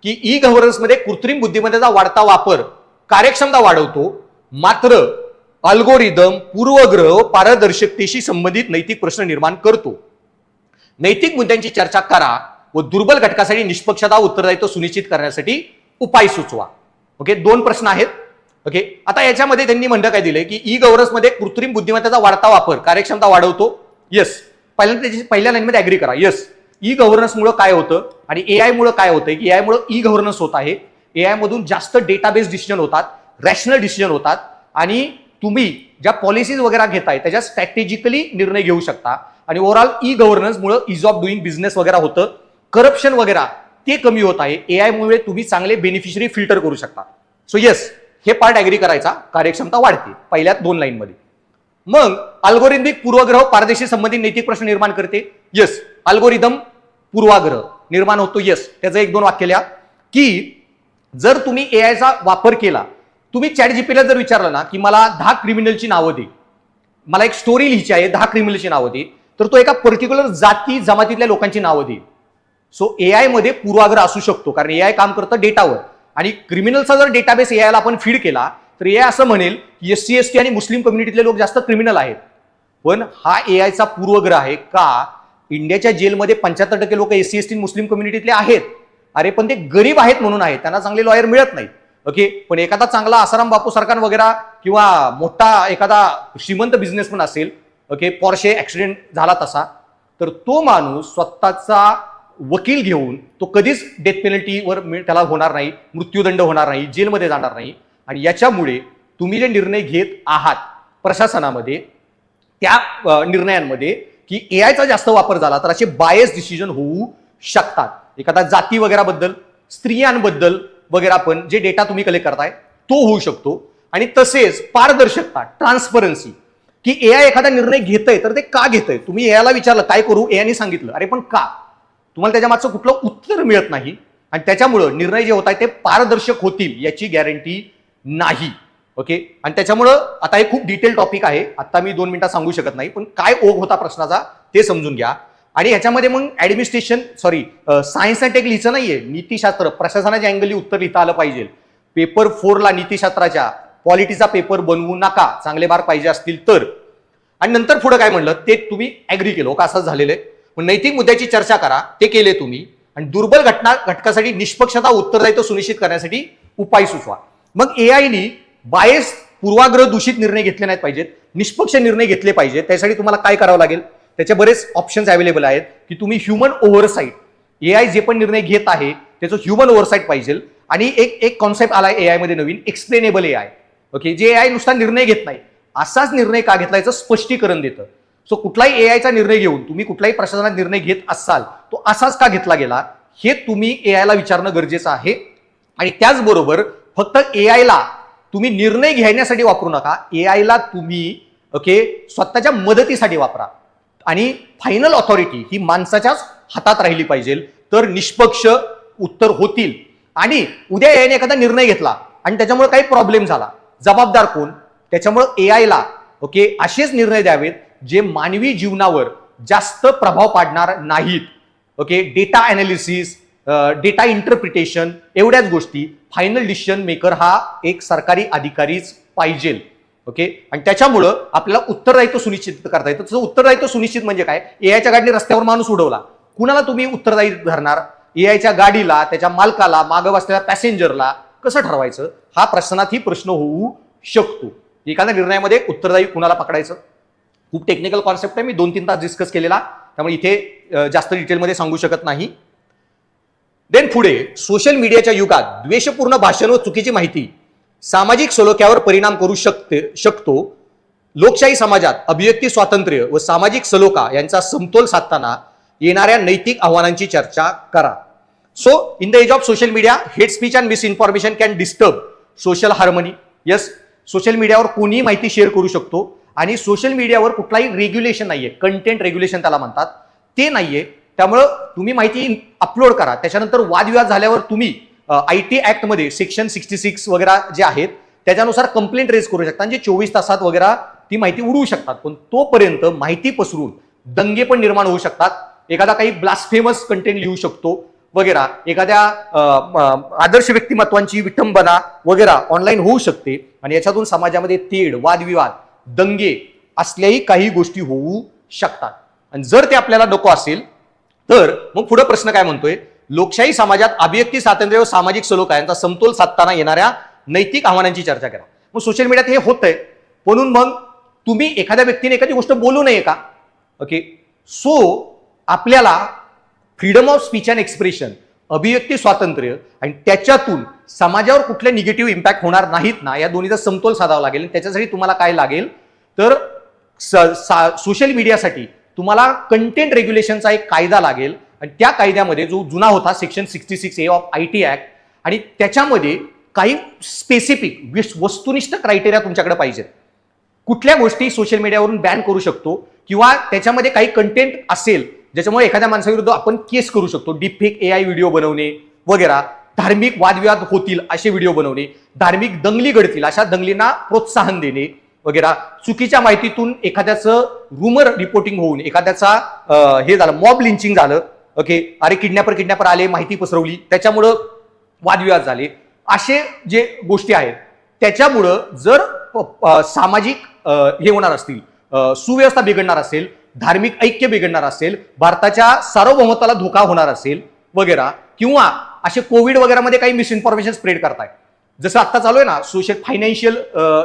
की ई गव्हर्नन्समध्ये कृत्रिम बुद्धिमत्तेचा वाढता वापर कार्यक्षमता वाढवतो, मात्र अल्गोरिदम पूर्वग्रह पारदर्शकतेशी संबंधित नैतिक प्रश्न निर्माण करतो. नैतिक मुद्द्यांची चर्चा करा व दुर्बल घटकासाठी निष्पक्षता उत्तरदायित्व सुनिश्चित करण्यासाठी उपाय सुचवा. ओके, 2 प्रश्न आहेत. ओके, आता याच्यामध्ये त्यांनी म्हणलं काय दिलंय की ई गव्हर्नन्समध्ये कृत्रिम बुद्धिमत्तेचा वाढता वापर कार्यक्षमता वाढवतो. यस, पहिल्या लाईनमध्ये अग्री करा. यस, ई गव्हर्नन्समुळे काय होतं आणि एआय मुळे काय होतंय की एआय मुळे ई गव्हर्नन्स होत आहे. एआय मधून जास्त डेटाबेस डिसिजन होतात, रॅशनल डिसिजन होतात आणि तुम्ही ज्या पॉलिसीज वगैरे घेताय त्याच्या स्ट्रॅटेजिकली निर्णय घेऊ शकता आणि ओव्हरऑल ई गव्हर्नन्समुळे इज ऑफ डुईंग बिझनेस वगैरे होतं, करप्शन वगैरे ते कमी होत आहे. एआय मुळे तुम्ही चांगले बेनिफिशरी फिल्टर करू शकता. सो येस, हे पार्ट अग्री करायचा, कार्यक्षमता वाढते पहिल्या 2 लाईनमध्ये. मग अल्गोरिदमिक पूर्वग्रह पारदेशी संबंधित नैतिक प्रश्न निर्माण करते. यस, अल्गोरिदम पूर्वाग्रह निर्माण होतो. यस, त्याचं 1-2 वाक्य लिहा की जर तुम्ही एआयचा वापर केला, तुम्ही चॅट जीपीटीला जर विचारलं ना की मला 10 क्रिमिनलची नावं दे, मला एक स्टोरी लिहायची आहे, 10 क्रिमिनलची नावं दे, तर तो एका पर्टिक्युलर जाती जमातीतल्या लोकांची नावं देईल. सो एआय मध्ये पूर्वाग्रह असू शकतो कारण एआय काम करतं डेटावर आणि क्रिमिनलचा जर डेटाबेस एआयला आपण फीड केला तर एआय असं म्हणेल की एससी एसटी आणि मुस्लिम कम्युनिटीतले लोक जास्त क्रिमिनल आहेत. पण हा एआयचा पूर्वग्रह आहे का इंडियाच्या जेलमध्ये 75% लोक एससी एसटी मुस्लिम कम्युनिटीतले आहेत. अरे पण ते गरीब आहेत म्हणून आहेत, त्यांना चांगले लॉयर मिळत नाहीत. ओके, पण एखादा चांगला आसाराम बापू सरकार वगैरे किंवा मोठा एखादा श्रीमंत बिझनेसमॅन असेल, ओके, पॉर्शे ऍक्सिडेंट झाला तसा, तर तो माणूस स्वतःचा वकील घेऊन तो कधीच डेथ पेनल्टीवर त्याला होणार नाही, मृत्यूदंड होणार नाही, जेलमध्ये जाणार नाही. आणि याच्यामुळे तुम्ही जे निर्णय घेत आहात प्रशासनामध्ये त्या निर्णयांमध्ये की एआयचा जास्त वापर झाला तर असे बायस डिसिजन होऊ शकतात. एखादा जाती वगैरे बद्दल, स्त्रियांबद्दल वगैरे पण जे डेटा तुम्ही कलेक्ट करताय तो होऊ शकतो. आणि तसेच पारदर्शकता, ट्रान्सपरन्सी, की एआय एखादा निर्णय घेतय तर ते का घेतय. तुम्ही एआयला विचारलं काय करू, एआयने सांगितलं, अरे पण का, तुम्हाला त्याच्या मागचं कुठलं उत्तर मिळत नाही आणि त्याच्यामुळं निर्णय जे होत आहे ते पारदर्शक होतील याची गॅरंटी नाही. ओके, आणि त्याच्यामुळं आता हे खूप डिटेल टॉपिक आहे, आता मी 2 मिनिटात सांगू शकत नाही, पण काय ओघ होता प्रश्नाचा ते समजून घ्या. आणि ह्याच्यामध्ये मग ऍडमिनिस्ट्रेशन सायन्स अँड टेक लिहायचं नाहीये, नीतीशास्त्र प्रशासनाच्या अँगलनी उत्तर लिहिता आलं पाहिजे. पेपर 4 ला नीतीशास्त्राच्या पॉलिटीचा पेपर बनवू नका, चांगले मार्क पाहिजे असतील तर. आणि नंतर पुढे काय म्हणलं ते तुम्ही ऍग्री केलं का, असंच झालेलं आहे. नैतिक मुद्द्याची चर्चा करा, ते केले तुम्ही. आणि दुर्बल घटकासाठी निष्पक्षता उत्तरदायित्व सुनिश्चित करण्यासाठी उपाय सुचवा. मग एआयनी बायस पूर्वाग्रह दूषित निर्णय घेतले नाहीत पाहिजेत, निष्पक्ष निर्णय घेतले पाहिजेत. त्यासाठी तुम्हाला काय करावं लागेल, त्याचे बरेच ऑप्शन्स अवेलेबल आहेत की तुम्ही ह्युमन ओव्हरसाईट, एआय जे पण निर्णय घेत आहे त्याचं ह्युमन ओव्हरसाईट पाहिजे. आणि एक कॉन्सेप्ट आलाय एआय मध्ये नवीन, एक्सप्लेनेबल एआय. ओके, जे एआय नुसता निर्णय घेत नाही, असाच निर्णय का घेतला याचं स्पष्टीकरण देतं. सो कुठलाही एआयचा निर्णय घेऊन तुम्ही कुठलाही प्रशासनात निर्णय घेत असाल तो असाच का घेतला गेला हे तुम्ही एआयला विचारणं गरजेचं आहे. आणि त्याचबरोबर फक्त एआयला तुम्ही निर्णय घेण्यासाठी वापरू नका, एआयला तुम्ही स्वतःच्या मदतीसाठी वापरा. आणि फायनल ऑथॉरिटी ही माणसाच्याच हातात राहिली पाहिजे, तर निष्पक्ष उत्तर होतील. आणि उद्या एआयने एखादा निर्णय घेतला आणि त्याच्यामुळे काही प्रॉब्लेम झाला, जबाबदार कोण, त्याच्यामुळे एआयला असेच निर्णय द्यावेत जे मानवी जीवनावर जास्त प्रभाव पाडणार नाहीत. डेटा अनालिसिस, डेटा इंटरप्रिटेशन, एवढ्याच गोष्टी. फायनल डिसिजन मेकर हा एक सरकारी अधिकारीच पाहिजे. आणि त्याच्यामुळं आपल्याला उत्तरदायित्व सुनिश्चित करता येतं. तसं उत्तरदायित्व सुनिश्चित म्हणजे काय, एआयच्या गाडीने रस्त्यावर माणूस उडवला, कुणाला तुम्ही उत्तरदायी धरणार, एआयच्या गाडीला, त्याच्या मालकाला, मागं बसलेल्या पॅसेंजरला कसं ठरवायचं, हा प्रश्नातही प्रश्न होऊ शकतो. एखाद्या निर्णयामध्ये उत्तरदायी कुणाला पकडायचं, खूप टेक्निकल कॉन्सेप्ट आहे, मी 2-3 तास डिस्कस केलेला, त्यामुळे इथे जास्त डिटेलमध्ये सांगू शकत नाही. देन पुढे, सोशल मीडियाच्या युगात द्वेषपूर्ण भाषण व चुकीची माहिती सामाजिक सलोख्यावर परिणाम करू शकतो. लोकशाही समाजात अभिव्यक्ती स्वातंत्र्य व सामाजिक सलोखा यांचा समतोल साधताना येणाऱ्या नैतिक आव्हानांची चर्चा करा. So in the age of social media, hate speech and misinformation can disturb social harmony. Yes, social मीडियावर कोणीही माहिती शेअर करू शकतो आणि सोशल मीडियावर कुठलाही रेग्युलेशन नाहीये, कंटेंट रेग्युलेशन त्याला म्हणतात, ते नाहीये. त्यामुळं तुम्ही माहिती अपलोड करा, त्याच्यानंतर वादविवाद झाल्यावर तुम्ही IT ऍक्ट मध्ये सेक्शन 66 वगैरे जे आहेत त्याच्यानुसार कंप्लेंट रेज करू शकता, म्हणजे 24 तासात वगैरे ती माहिती उडवू शकतात. पण तोपर्यंत माहिती पसरून दंगे पण निर्माण होऊ शकतात. एखादा काही ब्लास्फेमस कंटेंट लिहू शकतो, वगैरे, एखाद्या आदर्श व्यक्तिमत्वांची विटंबना वगैरे ऑनलाईन होऊ शकते आणि याच्यातून समाजामध्ये तेढ, वादविवाद, दंगे असल्याही काही गोष्टी होऊ शकतात. आणि जर ते आपल्याला नको असेल तर मग पुढे प्रश्न काय म्हणतोय, लोकशाही समाजात अभिव्यक्ती स्वातंत्र्य व सामाजिक सलोखा यांचा समतोल साधताना येणाऱ्या नैतिक आव्हानांची चर्चा करा. मग सोशल मीडियात हे होतंय, म्हणून मग तुम्ही एखाद्या व्यक्तीने एखादी गोष्ट बोलू नये का? ओके, सो आपल्याला freedom of speech and expression, अभिव्यक्ती स्वातंत्र्य आणि त्याच्यातून समाजावर कुठले निगेटिव्ह इम्पॅक्ट होणार नाहीत ना, या दोन्हीचा समतोल साधावा लागेल. त्याच्यासाठी तुम्हाला काय लागेल तर सोशल मीडियासाठी तुम्हाला कंटेंट रेग्युलेशनचा एक कायदा लागेल आणि त्या कायद्यामध्ये जो जुना होता section 66A of IT act, आणि त्याच्यामध्ये काही स्पेसिफिक वस्तुनिष्ठ क्रायटेरिया तुमच्याकडे पाहिजेत. कुठल्या गोष्टी सोशल मीडियावरून बॅन करू शकतो किंवा त्याच्यामध्ये काही कंटेंट असेल ज्याच्यामुळे एखाद्या माणसाविरुद्ध आपण केस करू शकतो, डीपफेक AI व्हिडिओ बनवणे वगैरे, धार्मिक वादविवाद होतील असे व्हिडिओ बनवणे, धार्मिक दंगली घडतील अशा दंगलींना प्रोत्साहन देणे वगैरे, चुकीच्या माहितीतून एखाद्याचं रुमर रिपोर्टिंग होऊन एखाद्याचा हे झालं, मॉब लिंचिंग झालं, ओके, अरे किडनॅपर आले, माहिती पसरवली, त्याच्यामुळं वादविवाद झाले, असे जे गोष्टी आहेत त्याच्यामुळं जर सामाजिक हे होणार असतील, सुव्यवस्था बिघडणार असेल, धार्मिक ऐक्य बिघडणार असेल, भारताच्या सार्वभौमत्वाला धोका होणार असेल वगैरे, किंवा असे कोविड वगैरे मध्ये काही मिसइन्फॉर्मेशन स्प्रेड करताय, जसं आता चालू आहे ना सोशल फायनान्शियल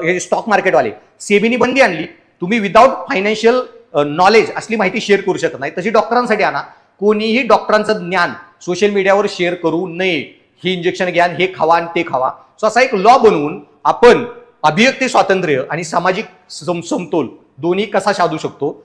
हे स्टॉक मार्केटवाले, सेबीनी बंदी आणली, तुम्ही विदाऊट फायनान्शियल नॉलेज असली माहिती शेअर करू शकत नाही, तशी डॉक्टरांसाठी आणा, कोणीही डॉक्टरांचं ज्ञान सोशल मीडियावर शेअर करू नये, ही इंजेक्शन घ्या, हे खावा आणि ते खावा. सो असा एक लॉ बनवून आपण अभिव्यक्ती स्वातंत्र्य आणि सामाजिक समतोल दोन्ही कसा साधू शकतो